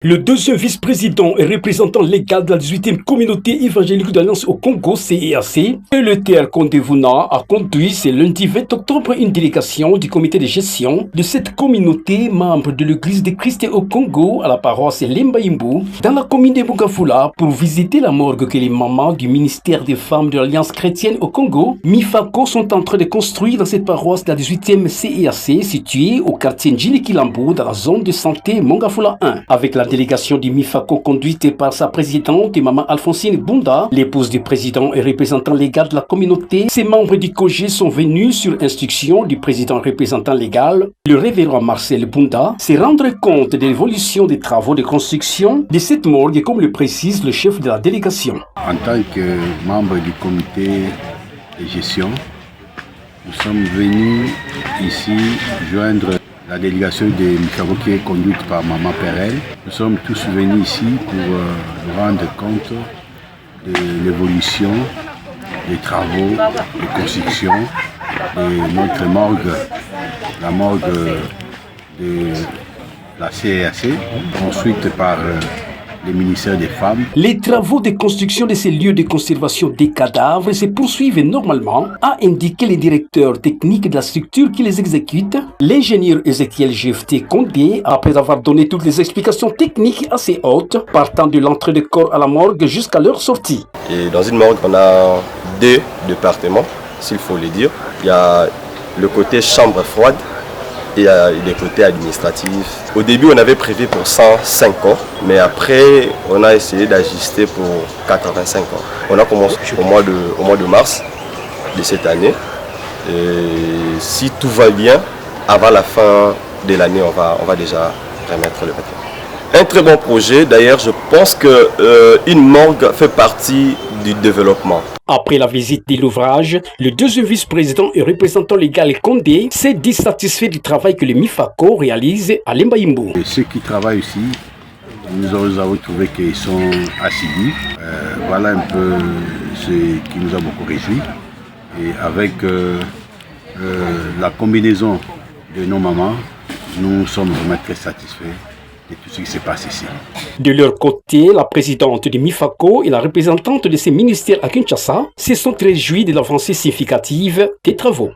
Le deuxième vice-président et représentant légal de la 18e communauté évangélique d'Alliance au Congo, CEAC, Eleuthère Kondevuna, a conduit ce lundi 20 octobre une délégation du comité de gestion de cette communauté, membre de l'Église de Christ au Congo, à la paroisse Lembaimbu, dans la commune de Bungafula, pour visiter la morgue que les mamans du ministère des femmes de l'Alliance chrétienne au Congo, MIFACO, sont en train de construire dans cette paroisse de la 18e CEAC, située au quartier Njilikilambu, dans la zone de santé Mongafula 1, avec la délégation du MIFACO conduite par sa présidente, Maman Alphonsine Bunda, l'épouse du président et représentant légal de la communauté. Ces membres du COGE sont venus sur instruction du président représentant légal, le révérend Marcel Bunda, se rendre compte de l'évolution des travaux de construction de cette morgue, comme le précise le chef de la délégation. En tant que membre du comité de gestion, nous sommes venus ici joindre la délégation de MIFACO qui est conduite par Maman Perel. Nous sommes tous venus ici pour nous rendre compte de l'évolution des travaux de construction de notre morgue, la morgue de la CEAC, construite par le ministère des Femmes. Les travaux de construction de ces lieux de conservation des cadavres se poursuivent normalement, a indiqué le directeur technique de la structure qui les exécute, l'ingénieur Ezekiel Jefté Condé, après avoir donné toutes les explications techniques à ses hôtes, partant de l'entrée de corps à la morgue jusqu'à leur sortie. Et dans une morgue, on a deux départements, s'il faut le dire. Il y a le côté chambre froide et les côtés administratifs. Au début, on avait prévu pour 105 corps, mais après, on a essayé d'ajuster pour 85 corps. On a commencé au mois de mars de cette année. Et si tout va bien, avant la fin de l'année, on va déjà remettre le bâtiment. Un très bon projet. D'ailleurs, je pense qu'une morgue fait partie du développement. Après la visite de l'ouvrage, le deuxième vice-président et représentant légal Condé s'est dissatisfait du travail que le MIFACO réalise à Lembaimbu. Ceux qui travaillent ici, nous avons trouvé qu'ils sont assidus. Voilà un peu ce qui nous a beaucoup réjoui. Et avec la combinaison de nos mamans, nous sommes vraiment très satisfaits de tout ce qui se passe ici. De leur côté, la présidente du MIFACO et la représentante de ces ministères à Kinshasa se sont réjouis de l'avancée significative des travaux.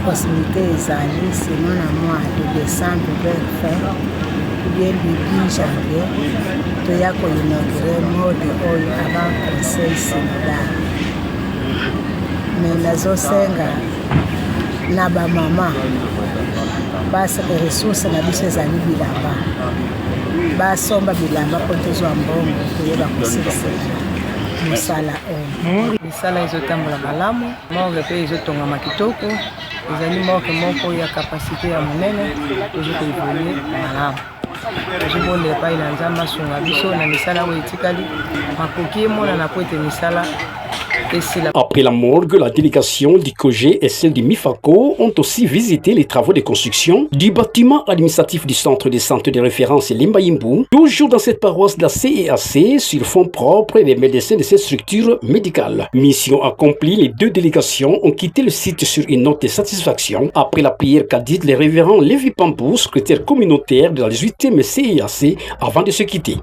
Possibilité ezali sinon na mois de décembre vers fin ou bien début janvier toya koinaugurer mode oyo avant conseil synodal. Mais nazosenga na bamama basaka ressource na biso ezali bilamba basomba bilamba mpo tozwa mbongo toyeba kosekisela mosala oyo. Misala ezotambola malamu, morgue mpe ezotongama kitoko. ezali morgue moko ya kapasité ya monene ezokoevolue malamu. Tozobondela epai na Nzambe asunga biso na misala oyo etikali makoki emonana po ete misala. Après la morgue, la délégation du COGE et celle du MIFACO ont aussi visité les travaux de construction du bâtiment administratif du centre de santé de référence Lembaimbu, toujours dans cette paroisse de la CEAC, sur fonds propres des médecins de cette structure médicale. Mission accomplie, les deux délégations ont quitté le site sur une note de satisfaction après la prière qu'a dite le révérend Lévi Pambou, secrétaire communautaire de la 18e CEAC, avant de se quitter.